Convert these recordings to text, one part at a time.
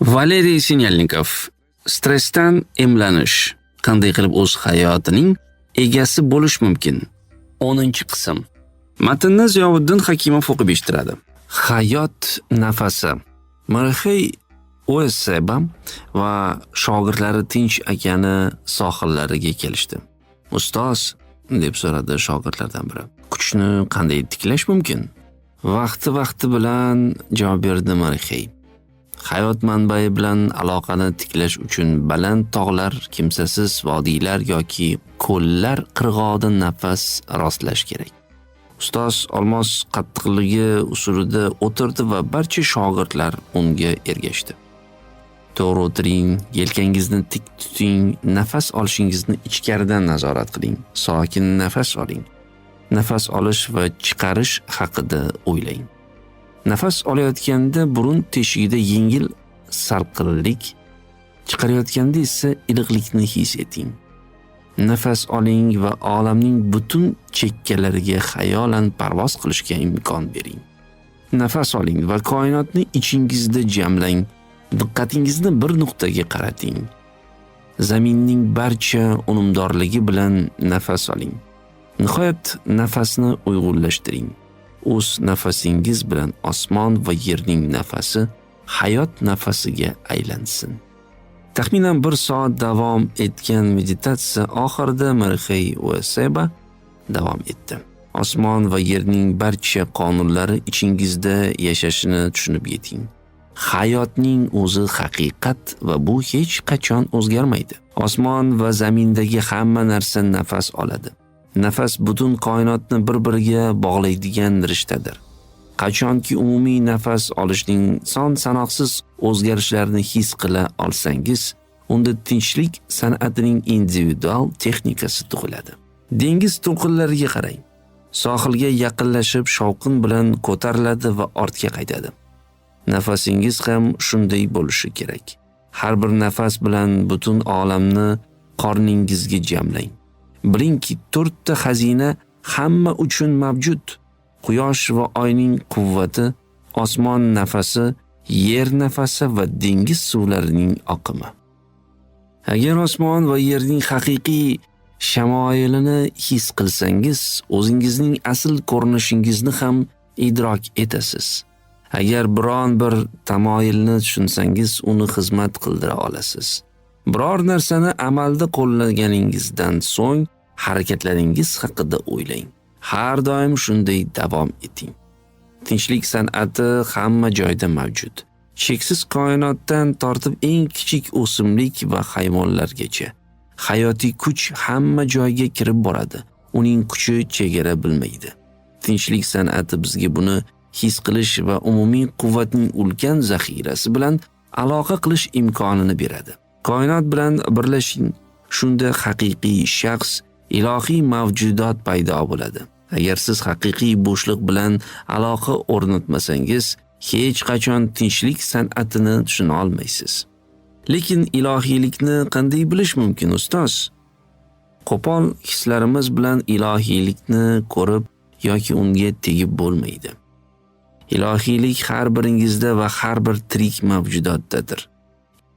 Valeriy Sinyalnikov stressdan emlanish qanday qilib o'z hayotining egasi bo'lish mumkin? 10-qism. Matnni Ziyovuddin Hakimov o'qib eshittiradi. Hayot nafasi. Marxiy Ueseba va shogirdlari Tinch okeani sohillariga kelishdi. Ustoz, deb so'radi shogirdlardan biri. Kuchni qanday tiklash mumkin? Vaqti bilan javob berdi Marxiy. Hayot manbai bilan aloqani tiklash uchun baland tog'lar, kimsasiz vodiylar yoki ko'llar qirg'og'ida nafas rostlash kerak. Ustoz olmos qattiqligi usulida o'tirdi va barcha shogirdlar unga ergashdi. To'g'ri o'tiring, yelkangizni tik tuting, nafas olishingizni ichkaridan nazorat qiling. Sokin nafas oling. Nafas olish va chiqarish haqida o'ylang. Nafas olayotganda burun teshigida yengil sarqillik, chiqarayotganda esa iliqlikni his eting. Nafas oling va olamning butun chekkalariga xayolan parvoz qilishga imkon bering. Nafas oling va koinotni ichingizda jamlang. Diqqatingizni bir nuqtaga qarating. Zaminning barcha unumdorligi bilan nafas oling. Nihoyat nafasni uyg'unlashtiring. O'z nafasingiz bilan osmon va yerning nafasi hayot nafasiga aylansin. Taxminan 1 soat davom etgan meditatsiya oxirida Marxiy Ueseba davom etdi. Osmon va yerning barcha qonunlari ichingizda yashashini tushunib yeting. Hayotning o'zi haqiqat va bu hech qachon o'zgarmaydi. Osmon va zamindagi hamma narsa nafas oladi. Nafas butun koinotni bir-biriga bog'laydigan rishtadir. Qachonki umumiy nafas olishning son sanoqsiz o'zgarishlarini his qila olsangiz, unda tinchlik san'atining individual texnikasi tug'iladi. Dengiz to'lqinlariga qarang. Sohilga yaqinlashib shovqin bilan ko'tariladi va ortga qaytadi. Nafasingiz ham shunday bo'lishi kerak. Har bir nafas bilan butun olamni qorningizga jamlang. Bilingki, 4 ta xazina hamma uchun mavjud. Quyosh va oyning quvvati, osmon nafasi, yer nafasi va dengiz suvlarining oqimi. Agar osmon va yerning haqiqiy shamoilini his qilsangiz, o'zingizning asl ko'rinishingizni ham idrok etasiz. Agar biron bir tamoyilni tushunsangiz, uni xizmat qildira olasiz. Biror narsani amalda qo'llaganingizdan so'ng harakatlaringiz haqida o'ylang. Har doim shunday davom eting. Tinchlik san'ati hamma joyda mavjud. Cheksiz koinotdan tortib eng kichik o'simlik va hayvonlargacha. Hayotiy kuch hamma joyga kirib boradi. Uning kuchi chegara bilmaydi. Tinchlik san'ati bizga buni his qilish va umumiy quvvatning ulkan zaxirasi bilan aloqa qilish imkonini beradi. Koinot bilan birlashing. Shunda haqiqiy shaxs, ilohiy mavjudot paydo bo'ladi. Agar siz haqiqiy bo'shliq bilan aloqa o'rnatmasangiz, hech qachon tinchlik san'atini tushuna olmaysiz. Lekin ilohiylikni qanday bilish mumkin, ustoz? Qo'pol hislarimiz bilan ilohiylikni ko'rib yoki unga tegib bo'lmaydi. Ilohiylik har biringizda va har bir tirik mavjudotdadir.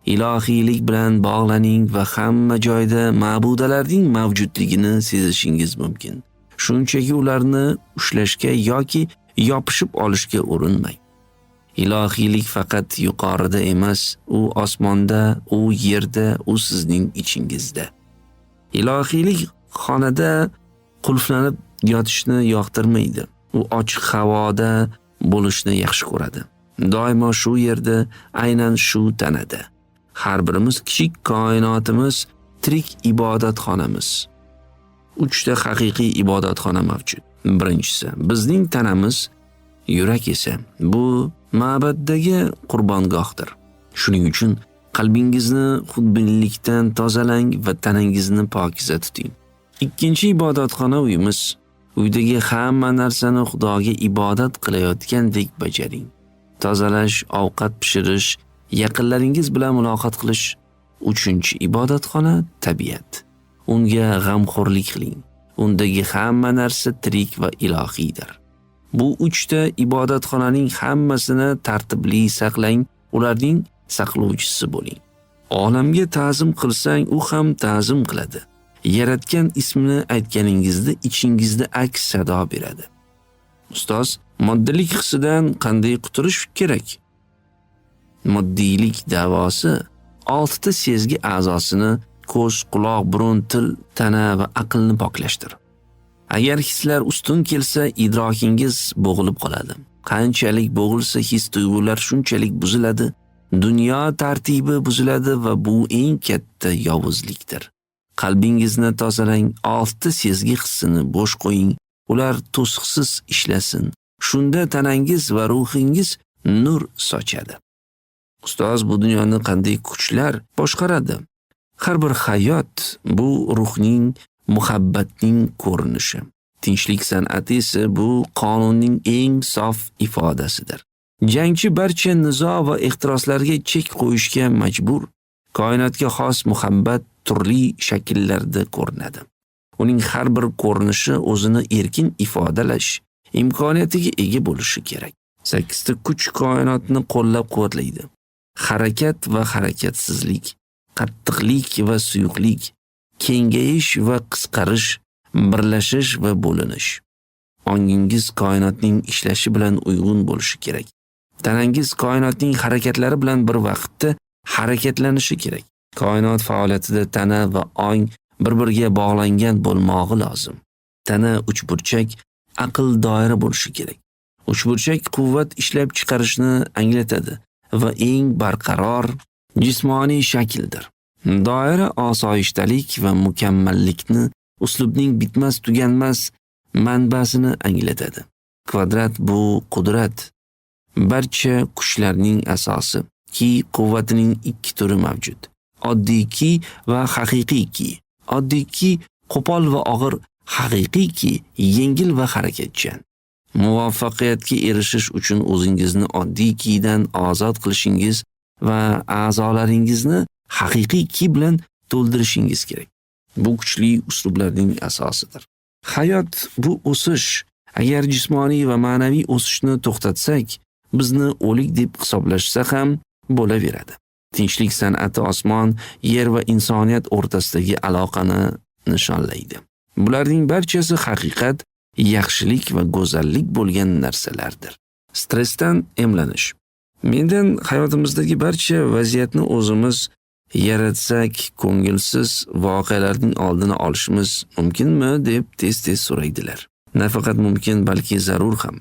Ilohiylik bilan bog'laning va hamma joyda ma'budalarning mavjudligini sezishingiz mumkin. Shunchaki ularni ushlashga yoki yopishib olishga urinmang. Ilohiylik faqat yuqorida emas, u osmonda, u yerda, u sizning ichingizda. Ilohiylik xonada qulflanib yotishni yoqtirmaydi. U ochiq havoda bo'lishni yaxshi ko'radi. Doimo shu yerda, aynan shu tanada. Har birimiz kichik koinotimiz tirik ibodatxonamiz. 3 ta haqiqiy ibodatxona mavjud. Birinchisi, bizning tanamiz, yurak esa bu ma'baddagi qurbongohdir. Shuning uchun qalbingizni xudbinlikdan tozalang va tanangizni pokiza tuting. Ikkinchi ibodatxona uyimiz. Uydagi hamma narsani Xudoga ibodat qilayotgandek bajaring. Tozalash, ovqat pishirish, yaqinlaringiz bilan muloqot qilish. 3-chi ibodatxona tabiat. Unga g'amxo'rlik qiling. Undagi hamma narsa tirik va ilohiydir. Bu 3 ta ibodatxonaning hammasini tartibli saqlang, ularning saqlovchisi bo'ling. Olamga ta'zim qilsang, u ham ta'zim qiladi. Yaratgan ismini aytganingizda ichingizda aks sado beradi. Ustoz, moddalik hissidan qanday qutulish kerak? Moddiylik davosi 6 ta sezgi a'zosini ko'z, quloq, burun, til, tana va aqlni poklashtir. Agar hislar ustun kelsa, idrokingiz bo'g'ilib qoladi. Qanchalik bo'g'ilsa, his-tuyg'ular shunchalik buziladi, dunyo tartibi buziladi va bu eng katta yovuzlikdir. Qalbingizni tozalang, 6 sezgi hissini bo'sh qo'ying, ular to'siqsiz ishlasin. Shunda tanangiz va ruhingiz nur sochadi. Ustoz, bu dunyoni qanday kuchlar boshqaradi? Har bir hayot bu ruhning, muhabbatning ko'rinishi. Tinchlik san'ati esa bu qonunning eng sof ifodasidir. Jangchi barcha nizo va ehtiroslarga chek qo'yishga majbur. Koinotga xos muhabbat turli shakllarda ko'rinadi. Uning har bir ko'rinishi o'zini erkin ifodalash imkoniyatiga ega bo'lishi kerak. 8 ta kuch koinotni qo'llab-quvvatlaydi. Harakat va harakatsizlik, qattiqlik va suyuqlik, kengayish va qisqarish, birlashish va bo'linish. Ongingiz koinotning ishlashi bilan uyg'un bo'lishi kerak. Tanangiz koinotning harakatlari bilan bir vaqtda harakatlanishi kerak. Koinot faoliyatida tana va ong bir-biriga bog'langan bo'lmog'i lozim. Tana uchburchak, aql doira bo'lishi kerak. Uchburchak quvvat ishlab chiqarishni anglatadi va eng barqaror jismoniy shakldir. Doira osoyishtalik va mukammallikni, uslubning bitmas tuganmas manbasini anglatadi. Kvadrat bu qudrat, barcha kuchlarning asosi. Ki quvvatining 2 turi mavjud. Oddiy ki va haqiqiy ki. Oddiy ki qo'pol va og'ir, haqiqiy ki yengil va harakatchan. Muvaffaqiyatga erishish uchun o'zingizni oddiy kiydan ozod qilishingiz va a'zolaringizni haqiqiy ki bilan to'ldirishingiz kerak. Bu kuchli uslublarning asosidir. Hayot bu o'sish. Agar jismoniy va ma'naviy o'sishni to'xtatsak, bizni o'lik deb hisoblashsa ham bo'laveradi. Tinchlik san'ati osmon, yer va insoniyat o'rtasidagi aloqani nishonlaydi. Bularning barchasi haqiqat, yaxshilik va go'zallik bo'lgan narsalardir. Stressdan emlanish. Mendan hayotimizdagi barcha vaziyatni o'zimiz yaratsak, ko'ngilsiz voqealarning oldini olishimiz mumkinmi deb tez-tez so'raydilar. Nafaqat mumkin, balki zarur ham.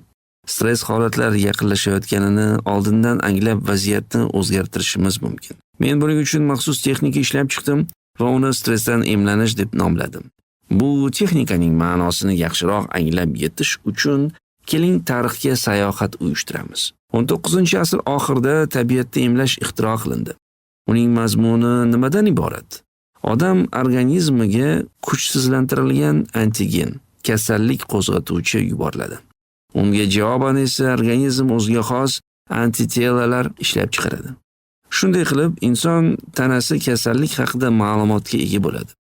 Stress holatlar yaqinlashayotganini oldindan anglab vaziyatni o'zgartirishimiz mumkin. Men buning uchun maxsus texnika ishlab chiqdim va uni stressdan emlanish deb nomladim. Bu texnikaning ma'nosini yaxshiroq anglab yetish uchun keling tarixga sayohat uyushtiramiz. 19-asr oxirida tabiatni emlash ixtiro qilindi. Uning mazmuni nimadan iborat? Odam organizmiga kuchsizlantirilgan antigen, kasallik qo'zg'atuvchi yuboriladi. Unga javoban esa organizm o'ziga xos antitelalar ishlab chiqaradi. Shunday qilib, inson tanasi kasallik haqida ma'lumotga ega bo'ladi.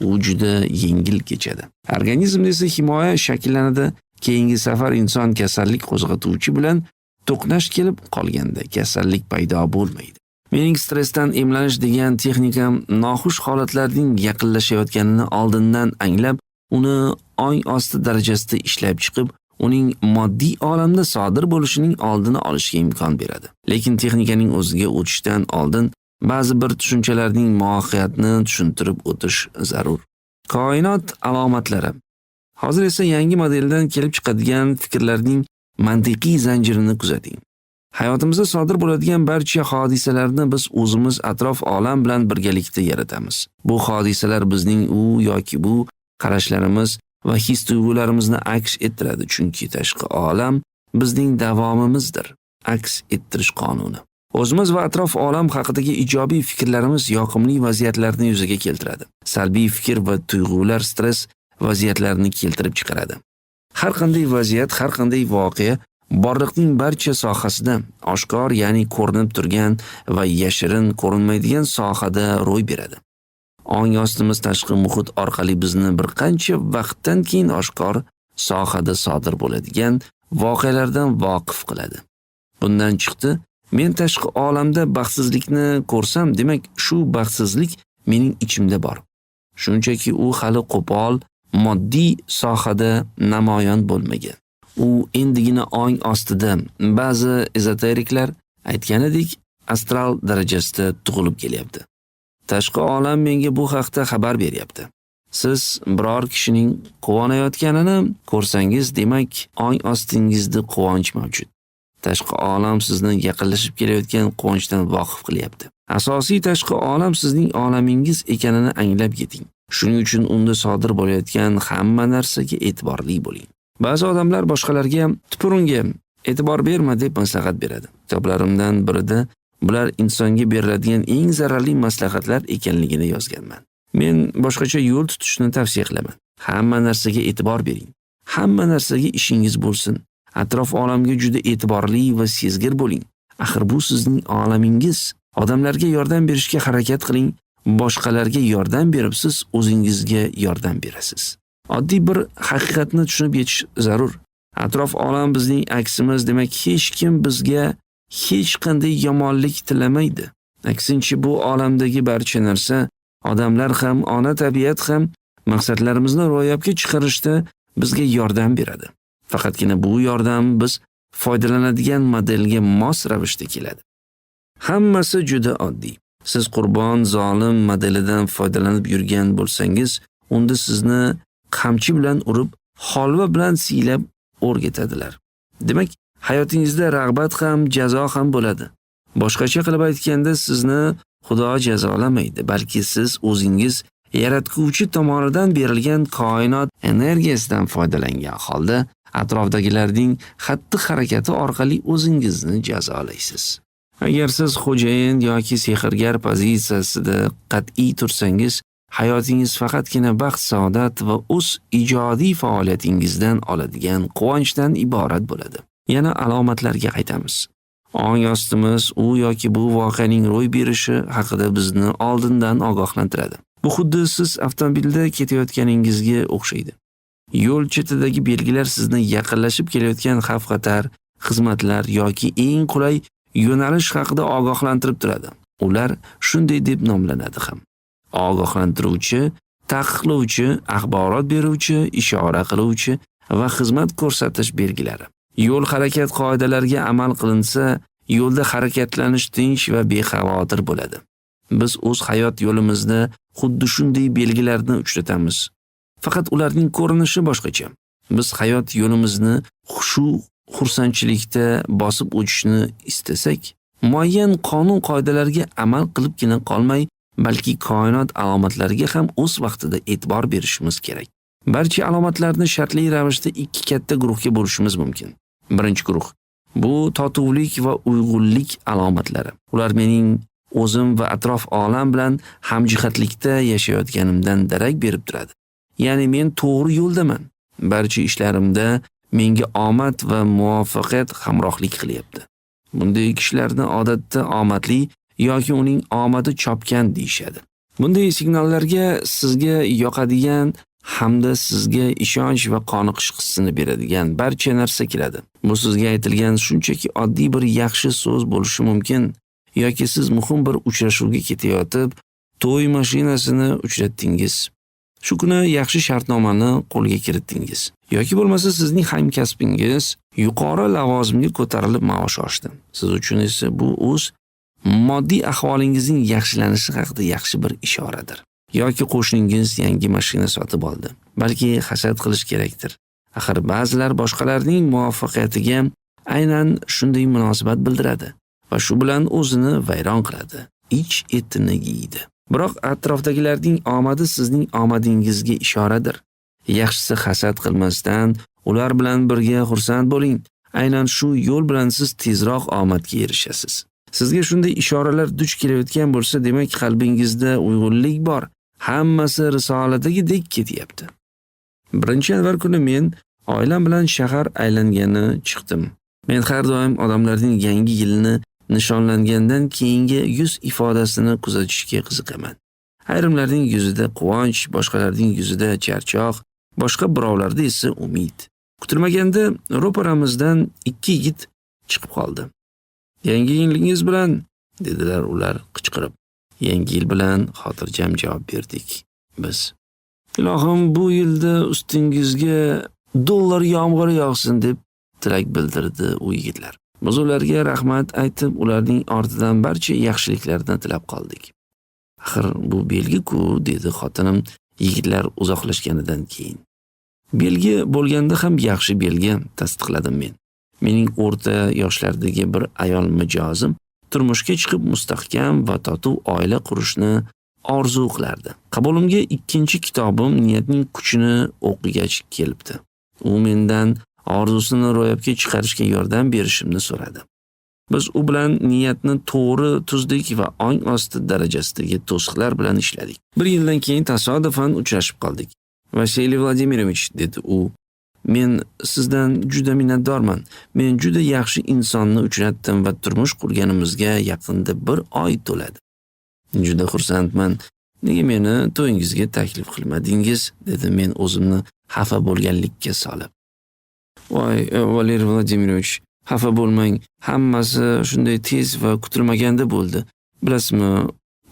U juda yengil kechadi. Organizmda esa himoya shakllanadi. Keyingi safar inson kasallik qo'zg'atuvchi bilan to'qnash kelib qolganda kasallik paydo bo'lmaydi. Mening stressdan emlanish degan texnikam noxush holatlarning yaqinlashayotganini oldindan anglab, uni ong osti darajasida ishlab chiqib, uning moddiy olamda sodir bo'lishining oldini olishga imkon beradi. Lekin texnikaning o'ziga o'tishdan oldin ba'zi bir tushunchalarning mohiyatini tushuntirib o'tish zarur. Koinot alomatlari. Hozir esa yangi modeldan kelib chiqadigan fikrlarning mantiqiy zanjirini kuzating. Hayotimizda sodir bo'ladigan barcha hodisalarni biz o'zimiz atrof olam bilan birgalikda yaratamiz. Bu hodisalar bizning u yoki bu qarashlarimiz va his-tuyg'ularimizni aks ettiradi, chunki tashqi olam bizning davomimizdir. Aks ettirish qonuni. O'zimiz va atrof olam haqidagi ijobiy fikrlarimiz yoqimli vaziyatlarni yuzaga keltiradi. Salbiy fikr va tuyg'ular stress vaziyatlarini keltirib chiqaradi. Har qanday vaziyat, har qanday voqea borliqning barcha sohasida, oshkor, ya'ni ko'rinib turgan va yashirin ko'rinmaydigan sohada ro'y beradi. Ong ostimiz tashqi muhit orqali bizni bir qancha vaqtdan keyin oshkor sohada sodir bo'ladigan voqealardan voqif qiladi. Bundan chiqdi, Men tashqi olamda baxtsizlikni ko'rsam, demak shu baxtsizlik mening ichimda bor. Shunchaki u hali qo'pol, moddiy sohada namoyon bo'lmagan. U endigina ong ostida, ba'zi ezoteriklar aytganidek astral darajasida tug'ilib kelyapti. Tashqi olam menga bu haqda xabar beryapti. Siz biror kishining quvonayotganini ko'rsangiz, demak ong ostingizda quvonch mavjud. Tashqi olam sizni yaqinlashib kelayotgan quvonchdan voqif qilyapti. Asosiy tashqi olam sizning olamingiz ekanini anglab yeting. Shuning uchun unda sodir bo'layotgan hamma narsaga e'tiborli bo'ling. Ba'zi odamlar boshqalarga "Tupurunga, e'tibor berma" deb maslahat beradi. Kitoblarimdan birida bular insonga beriladigan eng zararli maslahatlar ekanligini yozganman. Men boshqacha yo'l tutishni tavsiya qilaman. Hamma narsaga e'tibor bering. Hamma narsaga ishingiz bo'lsin. Atrof olamga juda e'tiborli va sezgir bo'ling. Axir bu sizning olamingiz. Odamlarga yordam berishga harakat qiling. Boshqalarga yordam berib siz o'zingizga yordam berasiz. Oddiy bir haqiqatni tushunib yetish zarur. Atrof olam bizning aksimiz, demak hech kim bizga hech qanday yomonlik tilamaydi. Aksincha bu olamdagi barcha narsa, odamlar ham, ona tabiat ham maqsadlarimizni ro'yobga chiqarishda bizga yordam beradi. Faqatgina bu yordam biz foydalanadigan modelga mos ravishda keladi. Hammasi juda oddiy. Siz qurbon, zolim modelidan foydalanib yurgan bo'lsangiz, unda sizni qamchi bilan urib, holva bilan siylab o'rgatadilar. Demak, hayotingizda rag'bat ham, jazo ham bo'ladi. Boshqacha qilib aytganda, sizni Xudo jazolamaydi, balki siz o'zingiz yaratguvchi tomonidan berilgan koinot energiyasidan foydalangan holda atrofdagilarning xatti-harakati orqali o'zingizni jazolaysiz. Agar siz xo'jayin yoki sehrgar pozitsiyasida qat'iy tursangiz, hayotingiz faqatgina baxt, saodat va o'z ijodiy faoliyatingizdan oladigan quvonchdan iborat bo'ladi. Yana alomatlarga qaytamiz. Ong ostimiz u yoki bu voqeaning ro'y berishi haqida bizni oldindan ogohlantiradi. Bu xuddi siz avtomobilda ketayotganingizga o'xshaydi. Yo'l chetidagi belgilar sizni yaqinlashib kelayotgan xavf-xatar, xizmatlar yoki eng qulay yo'nalish haqida ogohlantirib turadi. Ular shunday deb nomlanadi ham. Ogohlantiruvchi, taqiqlovchi, axborot beruvchi, ishora qiluvchi va xizmat ko'rsatish belgilari. Yo'l harakat qoidalariga amal qilinsa, yo'lda harakatlanish tinch va bexavotir bo'ladi. Biz o'z hayot yo'limizda xuddi shunday belgilarni uchratamiz. Faqat ularning ko'rinishi boshqacha. Biz hayot yo'limizni xursandchilikda bosib o'tishni istasak, muayyan qonun qoidalarga amal qilibgina qolmay, balki koinot alomatlariga ham o'z vaqtida e'tibor berishimiz kerak. Barcha alomatlarni shartli ravishda ikki katta guruhga bo'lishimiz mumkin. Birinchi guruh bu totuvlik va uyg'unlik alomatlari. Ular mening o'zim va atrof olam bilan hamjihatlikda yashayotganimdan darak berib turadi. Ya'ni men to'g'ri yo'ldaman. Barcha ishlarimda menga omad va muvaffaqiyat hamrohlik qilyapti. Bunday kishilarni odatda omadli yoki uning omadi chopgan deyishadi. Bunday signallarga sizga yoqadigan hamda sizga ishonch va qoniqish hissini beradigan barcha narsa kiradi. Bu sizga aytilgan shunchaki oddiy bir yaxshi so'z bo'lishi mumkin yoki siz muhim bir uchrashuvga ketayotib, to'y mashinasini uchratdingiz. Shu kuni yaxshi shartnomani qo'lga kiritdingiz. Yoki bo'lmasa sizning hamkasbingiz yuqori lavozimga ko'tarilib maosh oshdi. Siz uchun esa bu o'z moddiy ahvolingizning yaxshilanishi haqida yaxshi bir ishoradir. Yoki qo'shningiz yangi mashina sotib oldi. Balki hasad qilish kerakdir. Axir ba'zilar boshqalarning muvaffaqiyatiga aynan shunday munosabat bildiradi va shu bilan o'zini vayron qiladi. Ich etini yeydi. Biroq atrofdagilarning omadi sizning omadingizga ishoradir. Yaxshisi hasad qilmasdan, ular bilan birga xursand bo'ling. Aynan shu yo'l bilan siz tezroq omadga erishasiz. Sizga shunday ishoralar duch kelayotgan bo'lsa, demak qalbingizda uyg'unlik bor. Hammasi risoladagidek ketyapti. 1-yanvar kuni men oilam bilan shahar aylangani chiqdim. Men har doim odamlarning yangi yilini nishonlangandan keyingi yuz ifodasini kuzatishga qiziqaman. Ayrimlarning yuzida quvonch, boshqalarning yuzida charchoq, boshqa birovlarda esa umid. Kutilmaganda ro'paramizdan ikki yigit chiqib qoldi. Yangi yilingiz bilan, dedilar ular qichqirib. Yangi yil bilan xotirjam javob berdik biz. Ilohim bu yilda ustingizga dollar yomg'iri yog'sin deb tilak bildirdi u yigitlar. Biz ularga rahmat aytib, ularning ortidan barcha yaxshiliklarni tilab qoldik. Axir bu belgi-ku, dedi xotinim yigitlar uzoqlashganidan keyin. Belgi bo'lganda ham yaxshi belgi, tasdiqladim men. Mening o'rta yoshlardagi bir ayol mijozim turmushga chiqib mustahkam va totuv oila qurishni orzu qilardi. Qabulimga ikkinchi kitobim Niyatning kuchini o'qigach kelibdi. U mendan orzusini ro'yobga chiqarishga yordam berishimni so'radi. Biz u bilan niyatni to'g'ri tuzdik va ong osti darajasidagi to'siqlar bilan ishladik. Bir yildan keyin tasodifan uchrashib qoldik. Vasiliy Vladimirovich, dedi u, men sizdan juda minnatdorman. Men juda yaxshi insonni uchratdim va turmush qurganimizga yaqinda 1 oy to'ladi. Juda xursandman. Nega meni to'yingizga taklif qilmadingiz? Dedi men o'zimni xafa bo'lganlikka solib. Voy, Valeriy Vladimirovich, xafa bo'lmang. Hammasi shunday tez va kutilmaganda bo'ldi. Bilasizmi,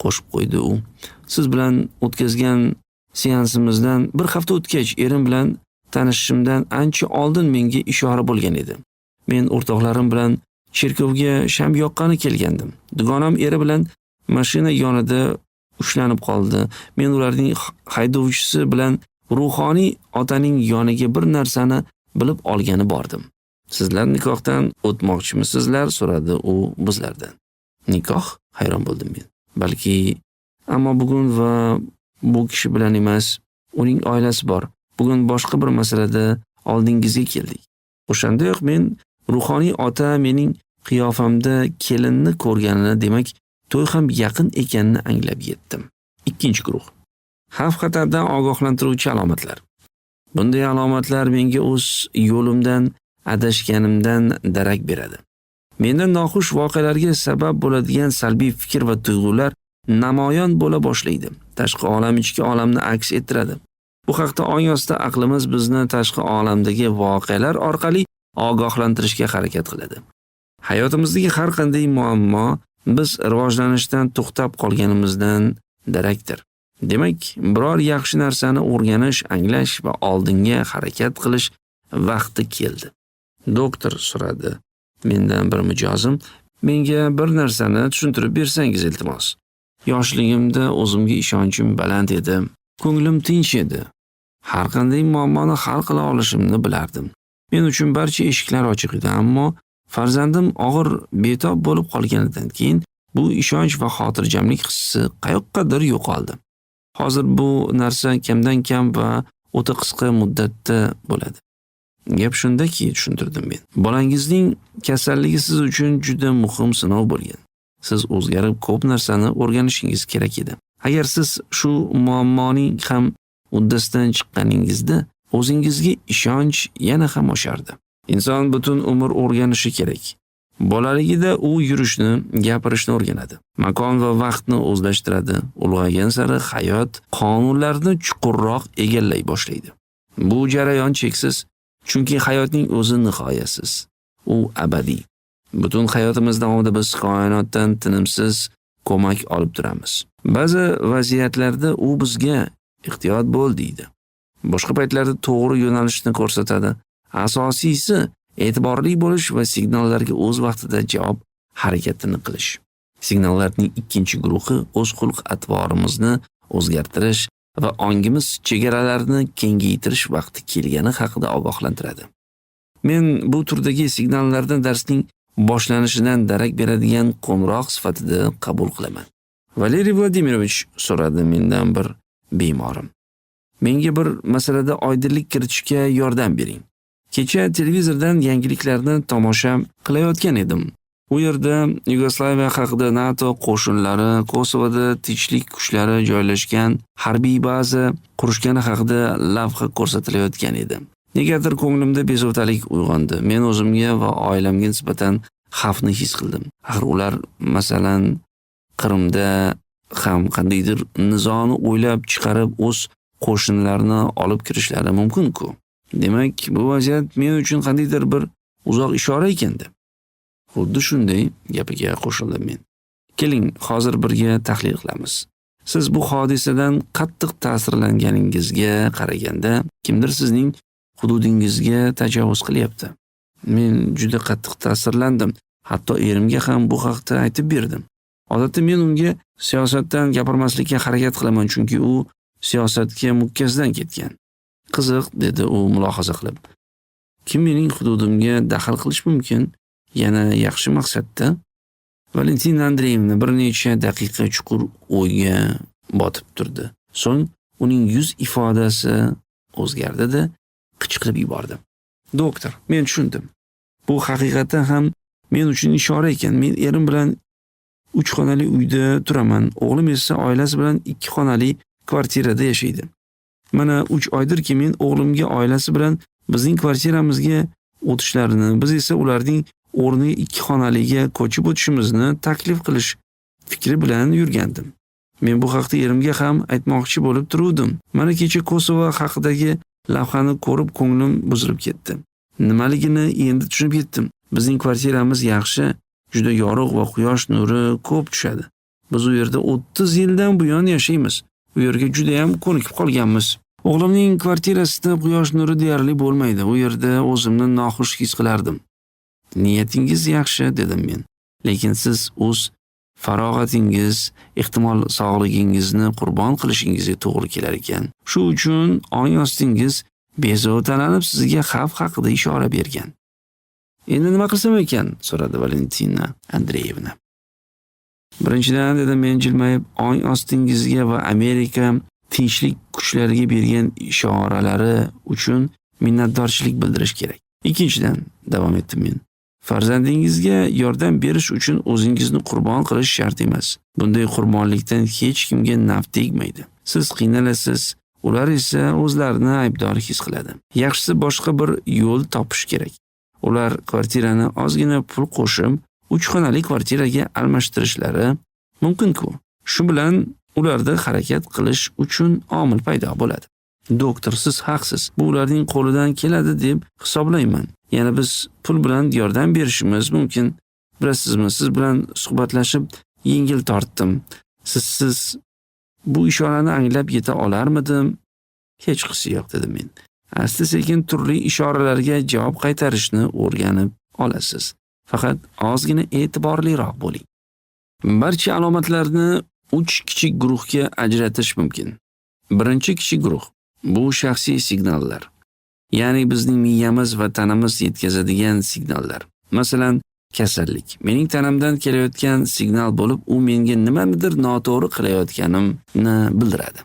qo'shib qo'ydi u. Siz bilan o'tkazgan seansimizdan bir hafta o'tgach erim bilan tanishishimdan ancha oldin menga ishora bo'lgan edi. Men o'rtoqlarim bilan cherkovga shanba yoqqani kelgandim. Dugonam eri bilan mashina yonida ushlanib qoldi. Men ularning haydovchisi bilan ruhoniy otaning yoniga bir narsani bilib olgani bordim. Sizlar nikohdan o'tmoqchimisizlar? So'radi u bizlardan. Nikoh? Hayron bo'ldim men. Balki, ammo bugun va bu kishi bilan emas, uning oilasi bor. Bugun boshqa bir masalada oldingizga keldik. O'shandayoq men ruhoniy ota mening qiyofamda kelinni ko'rganini, demak, to'y ham yaqin ekanini anglab yetdim. Ikkinchi guruh. Xavf-xatardan ogohlantiruvchi alomatlar. Bunday alomatlar menga o'z yo'limdan adashganimdan darak beradi. Menda noxush voqealarga sabab bo'ladigan salbiy fikr va tuyg'ular namoyon bo'la boshlaydi. Tashqi olam ichki olamni aks ettiradi. Bu haqda ong osti aqlimiz bizni tashqi olamdagi voqealar orqali ogohlantirishga harakat qiladi. Hayotimizdagi har qanday muammo biz rivojlanishdan to'xtab qolganimizdan darakdir. Demak, biror yaxshi narsani o'rganish, anglash va oldinga harakat qilish vaqti keldi. Doktor, so'radi mendan bir mijozim, menga bir narsani tushuntirib bersangiz iltimos. Yoshligimda o'zimga ishonchim baland edi. Ko'nglim tinch edi. Har qanday muammoni hal qila olishimni bilardim. Men uchun barcha eshiklar ochiq edi, ammo farzandim og'ir betob bo'lib qolganidan keyin bu ishonch va xotirjamlik hissi qayoqqadir yo'qoldi. Hozir bu narsa kamdan kam va o'ta qisqa muddatda bo'ladi. Gap shundaki, tushuntirdim men. Bolangizning kasalligi siz uchun juda muhim sinov bo'lgan. Siz o'zgarib ko'p narsani o'rganishingiz kerak edi. Agar siz shu muammoning ham uddasidan chiqqaningizda o'zingizga ishonch yana ham oshardi. Inson butun umr o'rganishi kerak. Bolaligida u yurishni, gapirishni o'rganadi. Makon va vaqtni o'zlashtiradi. Ulg'aygan sari hayot qonunlarini chuqurroq egallay boshlaydi. Bu jarayon cheksiz, chunki hayotning o'zi nihoyasiz. U abadiy. Butun hayotimiz davomida biz koinotdan tinimsiz ko'mak olib turamiz. Ba'zi vaziyatlarda u bizga ehtiyot bo'l deydi. Boshqa paytlarda to'g'ri yo'nalishni ko'rsatadi. Asosiysi e'tiborli bo'lish va signallarga o'z vaqtida javob harakatini qilish. Signallarning ikkinchi guruhi o'z xulq-atvorimizni o'zgartirish va ongimiz chegaralarini kengaytirish vaqti kelgani haqida ogohlantiradi. Men bu turdagi signallarni darsning boshlanishidan darak beradigan qo'ng'iroq sifatida qabul qilaman. Valeriy Vladimirovich, so'radi mendan bir bemorim. Menga bir masalada oydinlik kiritishga yordam bering. Kecha televizordan yangiliklarni tomosha qilayotgan edim. U yerda Yugoslaviya haqida NATO qo'shinlari Kosovoda tinchlik kuchlari joylashgan harbiy baza qurishgani haqida lavha ko'rsatilayotgan edi. Negadir ko'nglimda bezovtalik uyg'ondi. Men o'zimga va oilamga nisbatan xavfni his qildim. Axir ular masalan Qrimda ham qandaydir nizoni o'ylab chiqarib o'z qo'shinlarini olib kirishlari mumkin-ku. Demak, bu vaziyat men uchun qandaydir bir uzoq ishora ekanda. Xuddi shunday gapiga qo'shildim men. Keling, hozir birga tahlil qilamiz. Siz bu hodisadan qattiq ta'sirlanganingizga qaraganda, kimdir sizning hududingizga tajovuz qilyapti. Men juda qattiq ta'sirlandim. Hatto erimga ham bu haqda aytib berdim. Odatda men unga siyosatdan gapirmaslikka harakat qilaman, chunki u siyosatga mukkasidan ketgan. Qiziq, dedi u mulohaza qilib. Kim mening hududimga daxl qilish mumkin? Yana yaxshi maqsadda? Valentina Andreyevna bir necha daqiqa chuqur o'yga botib turdi. So'ng uning yuz ifodasi o'zgardi-da, qichqirib yubordi. Doktor, men tushundim. Bu haqiqatan ham men uchun ishora ekan. Men erim bilan 3 xonali uyda turaman. O'g'lim esa oilasi bilan 2 xonali kvartirada yashaydi. Mana 3 oydirki men o'g'limga oilasi bilan bizning kvartiramizga o'tishlarini, biz esa ularning o'rniga 2 xonaliga ko'chib o'tishimizni taklif qilish fikri bilan yurgandim. Men bu haqda erimga ham aytmoqchi bo'lib turuvdim. Mana kecha Kosovo haqidagi lavhani ko'rib ko'nglim buzilib ketdi. Nimaligini endi tushunib yetdim. Bizning kvartiramiz yaxshi, juda yorug' va quyosh nuri ko'p tushadi. Biz u yerda 30 yildan buyon yashaymiz. U yerga juda ham ko'nikib qolganmiz. O'g'limning kvartirasida quyosh nuri deyarli bo'lmaydi. U yerda o'zimni noxush his qilardim. Niyatingiz yaxshi, dedim men. Lekin siz o'z farog'atingiz, ehtimol sog'ligingizni qurbon qilishingizga to'g'ri kelar ekan. Shu uchun ong ostingiz bezovtalanib sizga xavf haqida ishora bergan. Endi nima qilsam ekan? So'radi Valentina Andreyevna. Birinchidan, dedim men jilmayib, ong ostingizga va Amerika tinchlik kuchlariga bergan ishoralari uchun minnatdorchilik bildirish kerak. Ikkinchidan, davom etdim men. Farzandingizga yordam berish uchun o'zingizni qurbon qilish shart emas. Bunday qurbonlikdan hech kimga naf tegmaydi. Siz qiynalasiz, ular esa o'zlarini aybdor his qiladi. Yaxshisi boshqa bir yo'l topish kerak. Ular kvartirani ozgina pul qo'shib 3 xonali kvartiraga almashtirishlari mumkin-ku. Shu bilan ularda harakat qilish uchun omil paydo bo'ladi. Doktor, siz haqsiz. Bu ularning qo'lidan keladi deb hisoblayman. Yana biz pul bilan yordam berishimiz mumkin. Bilasizmi, siz bilan suhbatlashib yengil tortdim. Siz bu ishorani anglab yeta olarmidim? Hech qisi yo'q, dedim men. Asta-sekin turli ishoralarga javob qaytarishni o'rganib olasiz. Faqat ozgina e'tiborliroq bo'ling. Barcha alomatlarni 3 kichik guruhga ajratish mumkin. Birinchi kichik guruh bu shaxsiy signallar. Ya'ni bizning miyamiz va tanamiz yetkazadigan signallar. Masalan, kasallik mening tanamdan kelayotgan signal bo'lib, u menga nimanidir noto'g'ri qilayotganimni bildiradi.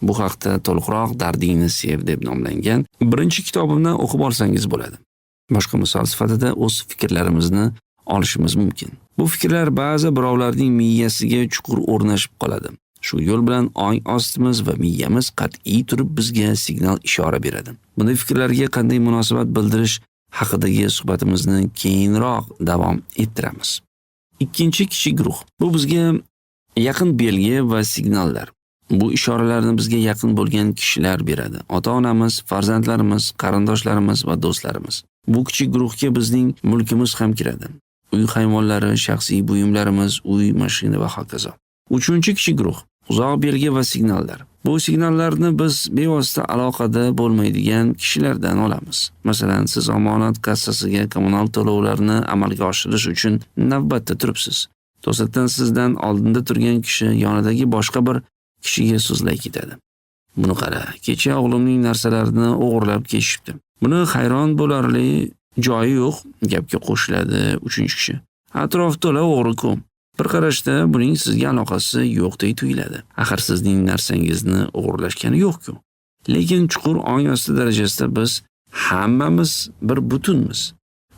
Bu haqda to'liqroq Dardingni sev deb nomlangan birinchi kitobimni o'qib olsangiz bo'ladi. Boshqa misol sifatida o'z fikrlarimizni olishimiz mumkin. Bu fikrlar ba'zi birovlarning miyasiga chuqur o'rnashib qoladi. Shu yo'l bilan ong ostimiz va miyamiz qat'iy turib bizga signal ishora beradi. Bunday fikrlarga qanday munosabat bildirish haqidagi suhbatimizni keyinroq davom ettiramiz. Ikkinchi kichik guruh. Bu bizga yaqin belgi va signallar. Bu ishoralarni bizga yaqin bo'lgan kishilar beradi. Ota-onamiz, farzandlarimiz, qarindoshlarimiz va do'stlarimiz. Bu kichik guruhga bizning mulkimiz ham kiradi. Uy hayvonlari, shaxsiy buyumlarimiz, uy, mashina va hokazo. Uchinchi kichik guruh. Uzoq belgi va signallar. Bu signallarni biz bevosita aloqada bo'lmaydigan kishilardan olamiz. Masalan, siz omonat kassasiga kommunal to'lovlarni amalga oshirish uchun navbatda turibsiz. To'satdan sizdan oldinda turgan kishi yonidagi boshqa bir kishiga so'zlay ketadi. Buni qara, kecha o'g'limning narsalarini o'g'irlab ketishibdi. Buni hayron bo'larli joyi yo'q, gapga qo'shiladi 3-kishi. Atrof to'la o'g'ri-ku. Bir qarashda buning sizga aloqasi yo'qdek tuyuladi. Axir sizning narsangizni o'g'irlashgani yo'q-ku. Lekin chuqur ong osti darajasida biz hammamiz bir butunmiz.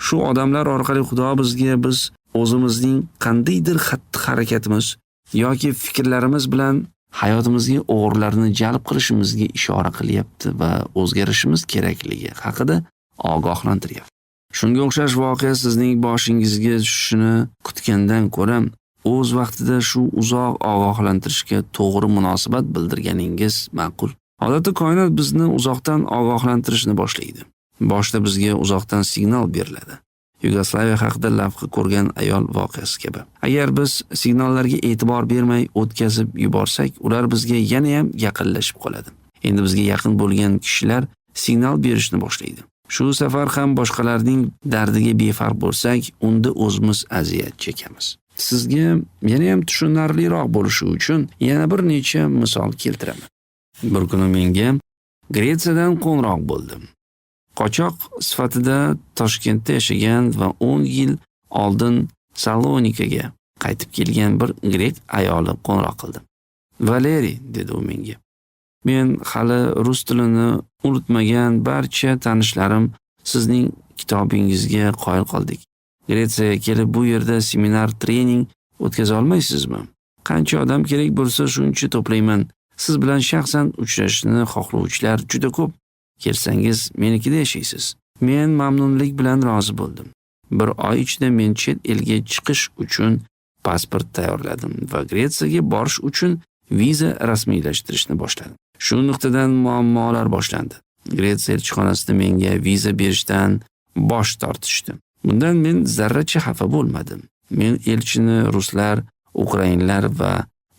Shu odamlar orqali Xudo bizga biz o'zimizning qandaydir xatti-harakatimiz yoki fikrlarimiz bilan hayotimizga o'g'irlarni jalb qilishimizga ishora qilyapti va o'zgarishimiz kerakligi haqida ogohlantiryapti. Shunga o'xshash voqea sizning boshingizga tushishini kutgandan ko'ra o'z vaqtida shu uzoq ogohlantirishga to'g'ri munosabat bildirganingiz ma'qul. Odatda koinot bizni uzoqdan ogohlantirishni boshlaydi. Boshda bizga uzoqdan signal beriladi. Yugoslaviya haqida lavha ko'rgan ayol voqeasi kabi. Agar biz signallarga e'tibor bermay o'tkazib yuborsak, ular bizga yana ham yaqinlashib qoladi. Endi bizga yaqin bo'lgan kishilar signal berishni boshlaydi. Shu safar ham boshqalarning dardiga befarq bo'lsak, unda o'zimiz aziyat chekamiz. Sizga yana ham tushunarliroq bo'lishi uchun yana bir necha misol keltiraman. Bir kuni menga Gretsiyadan qo'ng'iroq bo'ldi. Qochoq sifatida Toshkentda yashagan va 10 yil oldin Salonikaga qaytib kelgan bir grek ayoli qo'ng'iroq qildi. Valeri dedi u menga. Men hali rus tilini unutmagan barcha tanishlarim sizning kitobingizga qoyil qoldik. Gretsiyaga kelib bu yerda seminar trening o'tkaza olmaysizmi? Qancha odam kerak bo'lsa shuncha to'playman. Siz bilan shaxsan uchrashishni xohlovchilar juda ko'p. Kelsangiz menikida yashaysiz. Men mamnunlik bilan rozi bo'ldim. Bir oy ichida men chet elga chiqish uchun pasport tayyorladim va Gretsiyaga borish uchun viza rasmiylashtirishni boshladim. Shu nuqtadan muammolar boshlandi. Gretsiya elchixonasida menga viza berishdan bosh tortishdi. Bundan men zarracha xafa bo'lmadim. Men elchini ruslar, ukrainlar va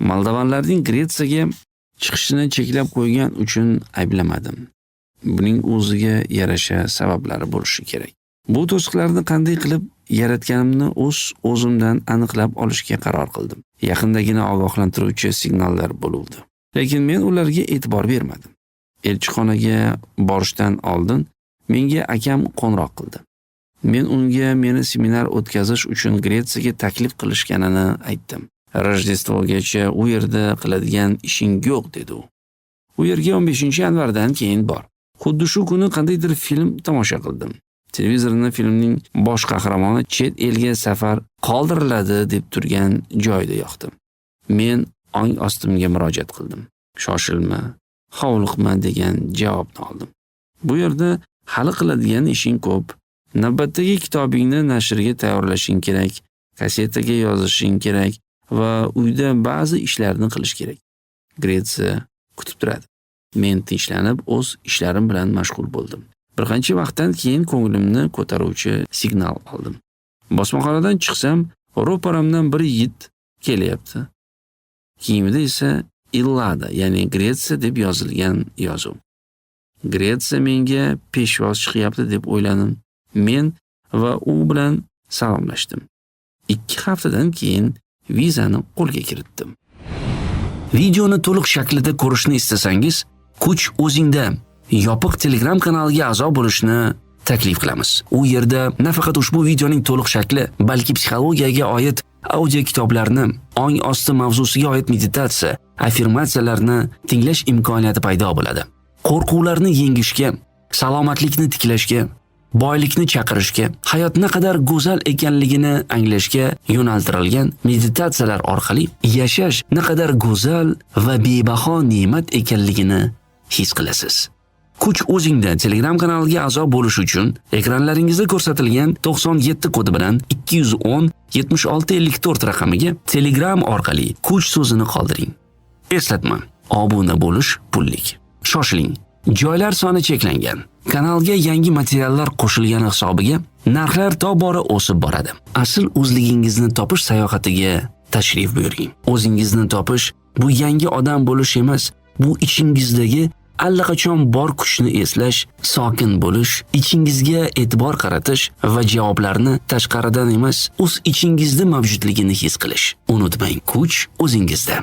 moldovanlarning Gretsiyaga chiqishini cheklab qo'ygan uchun ayblamadim. Buning o'ziga yarasha sabablari bo'lishi kerak. Bu to'siqlarni qanday qilib yaratganimni o'zimdan aniqlab olishga qaror qildim. Yaqindagina ogohlantiruvchi signallar bo'luvdi. Lekin men ularga e'tibor bermadim. Elchixonaga borishdan oldin menga akam qo'ng'iroq qildi. Men unga meni seminar o'tkazish uchun Gretsiyaga taklif qilishganini aytdim. Rojdestvogacha u yerda qiladigan ishing yo'q dedi u. U yerga 15-yanvardan keyin bor. Xuddi shu kuni qandaydir film tomosha qildim. Televizorda filmning bosh qahramoni chet elga safar qoldiriladi deb turgan joyda yoqdim. Men ong ostimga murojaat qildim. Shoshilma, hovliqma degan javobni oldim. Bu yerda hali qiladigan ishing ko'p. Navbatdagi kitobingni nashrga tayyorlashing kerak, kasetaga yozishing kerak va uyda ba'zi ishlarni qilish kerak. Gretsiya kutib turadi. Men tinchlanib o'z ishlarim bilan mashg'ul bo'ldim. Bir qancha vaqtdan keyin ko'nglimni ko'taruvchi signal oldim. Bosmaxonadan chiqsam, ro'paramdan bir yigit kelyapti. Kiyimida esa Illada, ya'ni Gretsiya deb yozilgan yozuv. Gretsiya menga peshvoz chiqyapti deb o'yladim. Men va u bilan salomlashdim. 2 haftadan keyin vizani qo'lga kiritdim. Videoni to'liq shaklida ko'rishni istasangiz, Kuch o'zingda yopiq Telegram kanaliga a'zo bo'lishni taklif qilamiz. U yerda nafaqat ushbu videoning to'liq shakli, balki psixologiyaga oid audio kitoblarni, ong osti mavzusiga oid meditatsiya, affirmatsiyalarni tinglash imkoniyati paydo bo'ladi. Qo'rquvlarni yengishga, salomatlikni tiklashga, boylikni chaqirishga, hayot naqadar go'zal ekanligini anglashga yo'naltirilgan meditatsiyalar orqali yashash naqadar go'zal va bebaho ne'mat ekanligini his qilasiz. Kuch o'zingda Telegram kanaliga a'zo bo'lish uchun ekranlaringizda ko'rsatilgan 97 kodi bilan 210 7654 raqamiga Telegram orqali Kuch so'zini qoldiring. Eslatma: obuna bo'lish pullik. Shoshiling. Joylar soni cheklangan. Kanalga yangi materiallar qo'shilgani hisobiga narxlar tobora o'sib boradi. Asl o'zligingizni topish sayohatiga tashrif buyuring. O'zingizni topish bu yangi odam bo'lish emas, bu ichingizdagi allaqachon bor kuchni eslash, sokin bo'lish, ichingizga e'tibor qaratish va javoblarni tashqaridan emas, o'z ichingizda mavjudligini his qilish. Unutmang, kuch o'zingizda.